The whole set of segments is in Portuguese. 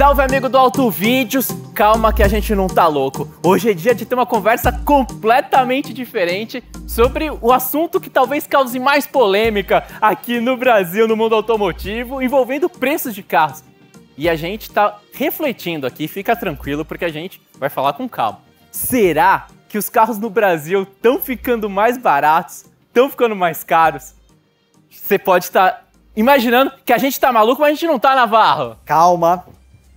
Salve, amigo do Auto Vídeos! Calma que a gente não tá louco. Hoje é dia de ter uma conversa completamente diferente sobre o assunto que talvez cause mais polêmica aqui no Brasil, no mundo automotivo, envolvendo preços de carros. E a gente tá refletindo aqui, fica tranquilo, porque a gente vai falar com calma. Será que os carros no Brasil estão ficando mais baratos? Estão ficando mais caros? Você pode estar imaginando que a gente tá maluco, mas a gente não tá, Navarro. Calma,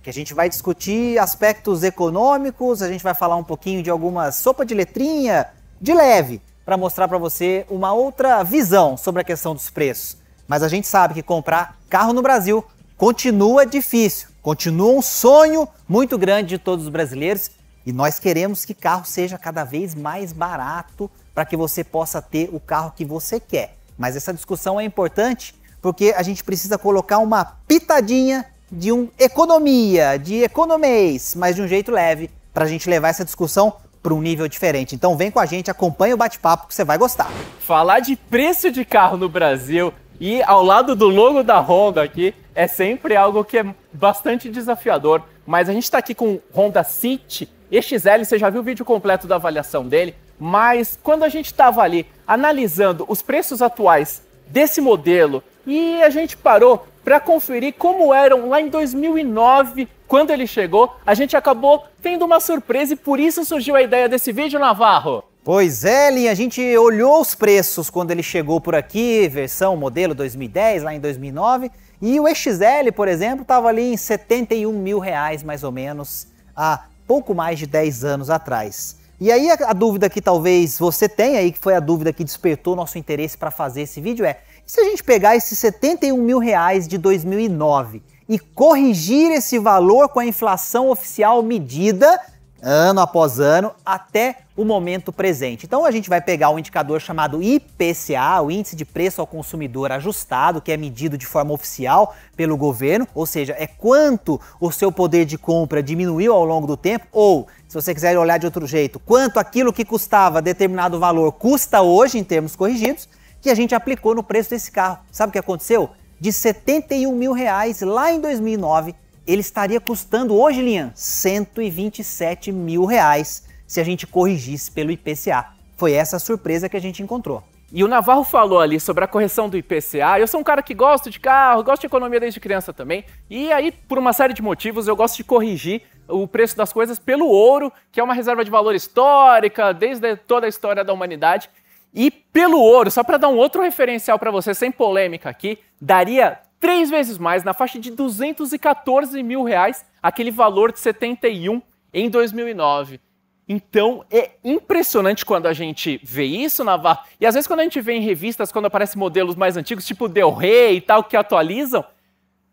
que a gente vai discutir aspectos econômicos, a gente vai falar um pouquinho de alguma sopa de letrinha, de leve, para mostrar para você uma outra visão sobre a questão dos preços. Mas a gente sabe que comprar carro no Brasil continua difícil, continua um sonho muito grande de todos os brasileiros e nós queremos que carro seja cada vez mais barato para que você possa ter o carro que você quer. Mas essa discussão é importante porque a gente precisa colocar uma pitadinha de economia, de economês, mas de um jeito leve, para a gente levar essa discussão para um nível diferente. Então vem com a gente, acompanha o bate-papo que você vai gostar. Falar de preço de carro no Brasil e ao lado do logo da Honda aqui é sempre algo que é bastante desafiador, mas a gente está aqui com o Honda City EXL, você já viu o vídeo completo da avaliação dele, mas quando a gente estava ali analisando os preços atuais desse modelo e a gente parou para conferir como eram lá em 2009, quando ele chegou, a gente acabou tendo uma surpresa e por isso surgiu a ideia desse vídeo, Navarro. Pois é, Linha, a gente olhou os preços quando ele chegou por aqui, versão modelo 2010, lá em 2009, e o EXL, por exemplo, estava ali em 71 mil reais, mais ou menos, há pouco mais de 10 anos atrás. E aí a dúvida que talvez você tenha aí, que foi a dúvida que despertou nosso interesse para fazer esse vídeo é: se a gente pegar esses 71 mil reais de 2009 e corrigir esse valor com a inflação oficial medida ano após ano até o momento presente. Então a gente vai pegar um indicador chamado IPCA, o Índice de Preço ao Consumidor Ajustado, que é medido de forma oficial pelo governo, ou seja, é quanto o seu poder de compra diminuiu ao longo do tempo, ou, se você quiser olhar de outro jeito, quanto aquilo que custava determinado valor custa hoje em termos corrigidos, que a gente aplicou no preço desse carro. Sabe o que aconteceu? De 71 mil reais lá em 2009, ele estaria custando hoje, Lian, 127 mil reais se a gente corrigisse pelo IPCA. Foi essa a surpresa que a gente encontrou. E o Navarro falou ali sobre a correção do IPCA. Eu sou um cara que gosta de carro, gosto de economia desde criança também. E aí, por uma série de motivos, eu gosto de corrigir o preço das coisas pelo ouro, que é uma reserva de valor histórica, desde toda a história da humanidade. E pelo ouro, só para dar um outro referencial para você, sem polêmica aqui, daria 3 vezes mais, na faixa de 214 mil reais, aquele valor de 71 em 2009. Então é impressionante quando a gente vê isso, Navarro. E às vezes quando a gente vê em revistas, quando aparecem modelos mais antigos, tipo Del Rey e tal, que atualizam,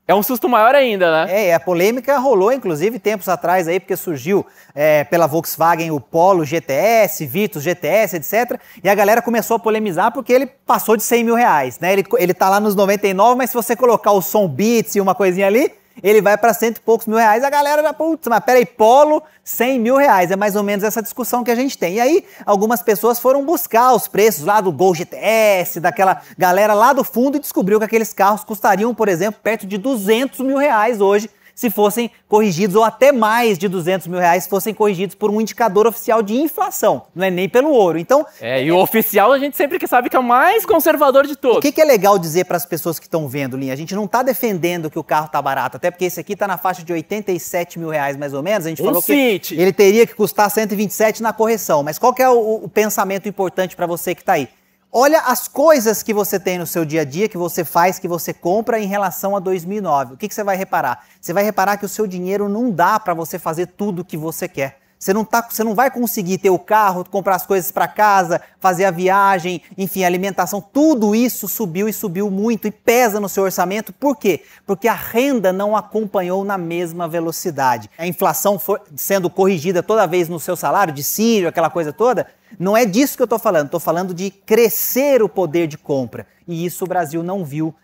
é um susto maior ainda, né? A polêmica rolou, inclusive, tempos atrás aí, porque surgiu pela Volkswagen o Polo GTS, Virtus GTS, etc. E a galera começou a polemizar porque ele passou de 100 mil reais, né? Ele tá lá nos 99, mas se você colocar o som Beats e uma coisinha ali, ele vai para cento e poucos mil reais. A galera já, putz, mas peraí, Polo, 100 mil reais. É mais ou menos essa discussão que a gente tem. E aí, algumas pessoas foram buscar os preços lá do Gol GTS, daquela galera lá do fundo e descobriu que aqueles carros custariam, por exemplo, perto de 200 mil reais hoje, se fossem corrigidos, ou até mais de 200 mil reais se fossem corrigidos por um indicador oficial de inflação, não é nem pelo ouro. Então, e o oficial a gente sempre que sabe que é o mais conservador de todos. O que é legal dizer para as pessoas que estão vendo, Linha? A gente não está defendendo que o carro está barato, até porque esse aqui está na faixa de 87 mil reais mais ou menos. A gente falou que ele teria que custar 127 na correção, mas qual que é o pensamento importante para você que está aí? Olha as coisas que você tem no seu dia a dia, que você faz, que você compra em relação a 2009. O que você vai reparar? Você vai reparar que o seu dinheiro não dá para você fazer tudo o que você quer. Você não vai conseguir ter o carro, comprar as coisas para casa, fazer a viagem, enfim, a alimentação. Tudo isso subiu e subiu muito e pesa no seu orçamento. Por quê? Porque a renda não acompanhou na mesma velocidade. A inflação sendo corrigida toda vez no seu salário, dissídio, aquela coisa toda. Não é disso que eu estou falando. Estou falando de crescer o poder de compra. E isso o Brasil não viu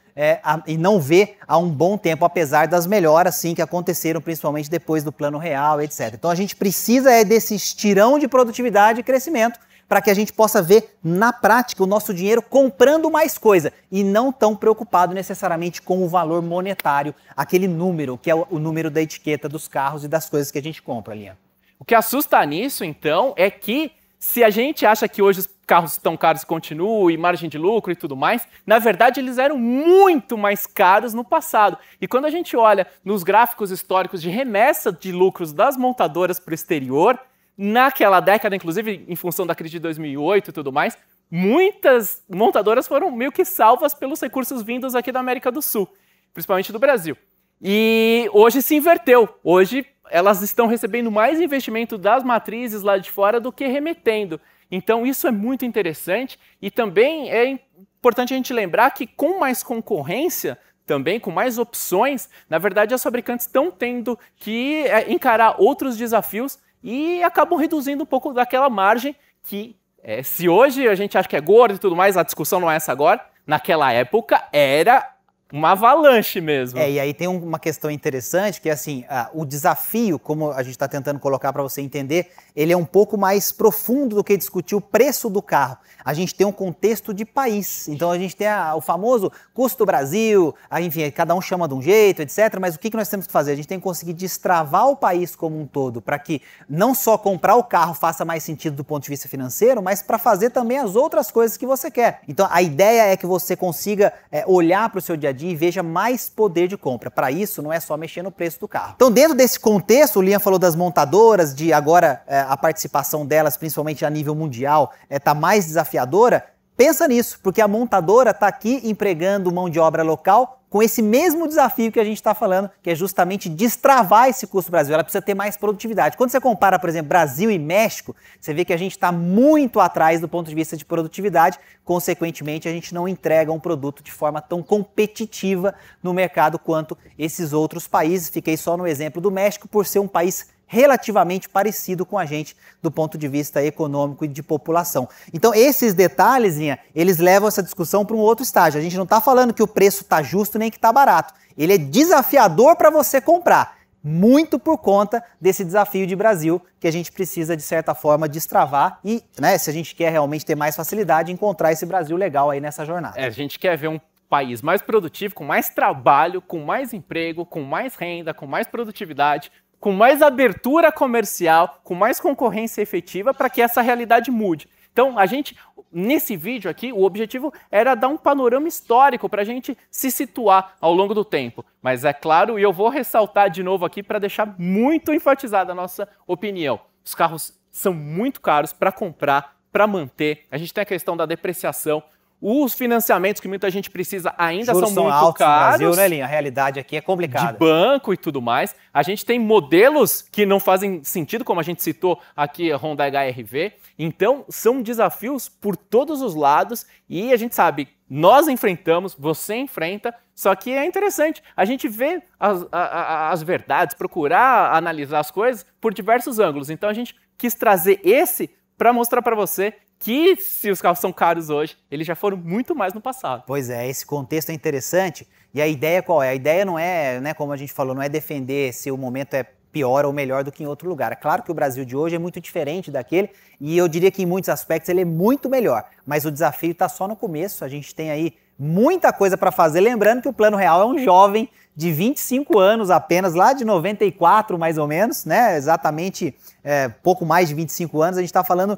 e não vê há um bom tempo, apesar das melhoras sim que aconteceram, principalmente depois do Plano Real, etc. Então a gente precisa desse estirão de produtividade e crescimento para que a gente possa ver na prática o nosso dinheiro comprando mais coisa e não tão preocupado necessariamente com o valor monetário, aquele número, que é o número da etiqueta dos carros e das coisas que a gente compra, Linha. O que assusta nisso, então, é que se a gente acha que hoje os carros estão caros e continuam, e margem de lucro e tudo mais, na verdade eles eram muito mais caros no passado. E quando a gente olha nos gráficos históricos de remessa de lucros das montadoras para o exterior, naquela década, inclusive em função da crise de 2008 e tudo mais, muitas montadoras foram meio que salvas pelos recursos vindos aqui da América do Sul, principalmente do Brasil. E hoje se inverteu. Hoje elas estão recebendo mais investimento das matrizes lá de fora do que remetendo. Então isso é muito interessante e também é importante a gente lembrar que com mais concorrência, também com mais opções, na verdade as fabricantes estão tendo que encarar outros desafios e acabam reduzindo um pouco daquela margem que, se hoje a gente acha que é gordo e tudo mais, a discussão não é essa agora, naquela época era uma avalanche mesmo. E aí tem uma questão interessante que é assim, o desafio, como a gente está tentando colocar para você entender, ele é um pouco mais profundo do que discutir o preço do carro. A gente tem um contexto de país, então a gente tem o famoso custo do Brasil, enfim, cada um chama de um jeito, etc. Mas o que nós temos que fazer? A gente tem que conseguir destravar o país como um todo, para que não só comprar o carro faça mais sentido do ponto de vista financeiro, mas para fazer também as outras coisas que você quer. Então a ideia é que você consiga olhar para o seu dia a dia e veja mais poder de compra. Para isso, não é só mexer no preço do carro. Então, dentro desse contexto, o Linha falou das montadoras, de agora a participação delas, principalmente a nível mundial, está mais desafiadora. Pensa nisso, porque a montadora está aqui empregando mão de obra local com esse mesmo desafio que a gente está falando, que é justamente destravar esse custo do Brasil. Ela precisa ter mais produtividade. Quando você compara, por exemplo, Brasil e México, você vê que a gente está muito atrás do ponto de vista de produtividade. Consequentemente, a gente não entrega um produto de forma tão competitiva no mercado quanto esses outros países. Fiquei só no exemplo do México, por ser um país relativamente parecido com a gente do ponto de vista econômico e de população. Então esses detalhes, eles levam essa discussão para um outro estágio. A gente não está falando que o preço está justo nem que está barato. Ele é desafiador para você comprar, muito por conta desse desafio de Brasil que a gente precisa, de certa forma, destravar e, se a gente quer realmente ter mais facilidade, encontrar esse Brasil legal aí nessa jornada. A gente quer ver um país mais produtivo, com mais trabalho, com mais emprego, com mais renda, com mais produtividade, com mais abertura comercial, com mais concorrência efetiva para que essa realidade mude. Então, a gente, nesse vídeo aqui, o objetivo era dar um panorama histórico para a gente se situar ao longo do tempo. Mas é claro, e eu vou ressaltar de novo aqui para deixar muito enfatizada a nossa opinião. Os carros são muito caros para comprar, para manter. A gente tem a questão da depreciação. Os financiamentos que muita gente precisa ainda são muito altos caros. No Brasil, né, Linha? A realidade aqui é complicada. De banco e tudo mais. A gente tem modelos que não fazem sentido, como a gente citou aqui, a Honda HR-V. Então, são desafios por todos os lados e a gente sabe, nós enfrentamos, você enfrenta, só que é interessante a gente ver as verdades, procurar analisar as coisas por diversos ângulos. Então, a gente quis trazer esse para mostrar para você que se os carros são caros hoje, eles já foram muito mais no passado. Pois é, esse contexto é interessante. E a ideia qual é? A ideia não é, como a gente falou, não é defender se o momento é pior ou melhor do que em outro lugar. É claro que o Brasil de hoje é muito diferente daquele e eu diria que em muitos aspectos ele é muito melhor. Mas o desafio está só no começo, a gente tem aí muita coisa para fazer. Lembrando que o Plano Real é um jovem de 25 anos apenas, lá de 94 mais ou menos, exatamente pouco mais de 25 anos, a gente está falando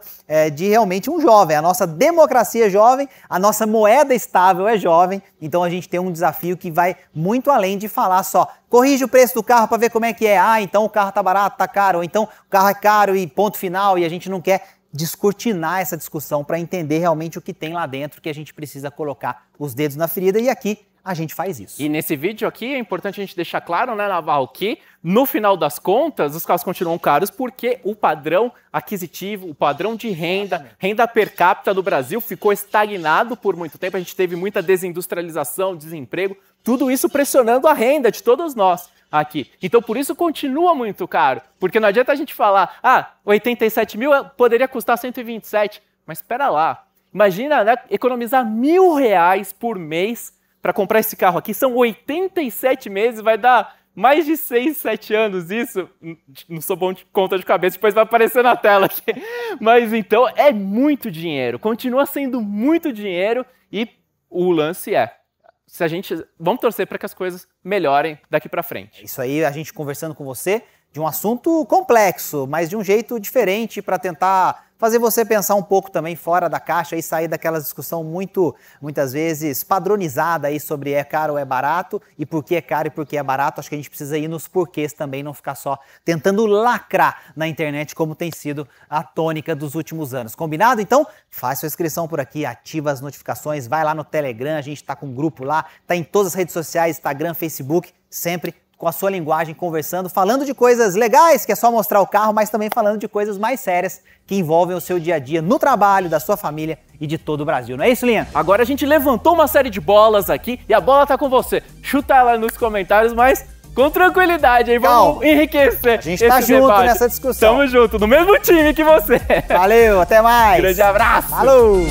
de realmente um jovem. A nossa democracia é jovem, a nossa moeda estável é jovem, então a gente tem um desafio que vai muito além de falar só, corrige o preço do carro para ver como é que é, então o carro tá barato, tá caro, ou então o carro é caro e ponto final, e a gente não quer descortinar essa discussão para entender realmente o que tem lá dentro, que a gente precisa colocar os dedos na ferida, e aqui a gente faz isso. E nesse vídeo aqui é importante a gente deixar claro, Navarro, que no final das contas os carros continuam caros porque o padrão aquisitivo, o padrão de renda per capita do Brasil ficou estagnado por muito tempo. A gente teve muita desindustrialização, desemprego, tudo isso pressionando a renda de todos nós aqui. Então por isso continua muito caro, porque não adianta a gente falar, 87 mil poderia custar 127, mas espera lá, imagina, economizar R$1.000 por mês para comprar esse carro aqui, são 87 meses, vai dar mais de 6, 7 anos isso, não sou bom de conta de cabeça, depois vai aparecer na tela aqui. Mas então é muito dinheiro, continua sendo muito dinheiro e o lance vamos torcer para que as coisas melhorem daqui para frente. Isso aí, a gente conversando com você de um assunto complexo, mas de um jeito diferente para tentar fazer você pensar um pouco também fora da caixa e sair daquela discussão muitas vezes padronizada aí sobre é caro ou é barato e por que é caro e por que é barato. Acho que a gente precisa ir nos porquês também, não ficar só tentando lacrar na internet como tem sido a tônica dos últimos anos. Combinado? Então, faz sua inscrição por aqui, ativa as notificações, vai lá no Telegram, a gente tá com um grupo lá, tá em todas as redes sociais, Instagram, Facebook, sempre com a sua linguagem, conversando, falando de coisas legais, que é só mostrar o carro, mas também falando de coisas mais sérias que envolvem o seu dia a dia no trabalho, da sua família e de todo o Brasil. Não é isso, Linha? Agora a gente levantou uma série de bolas aqui e a bola tá com você. Chuta ela nos comentários, mas com tranquilidade aí, vamos enriquecer. A gente tá junto nessa discussão. Tamo junto, no mesmo time que você. Valeu, até mais. Grande abraço. Falou.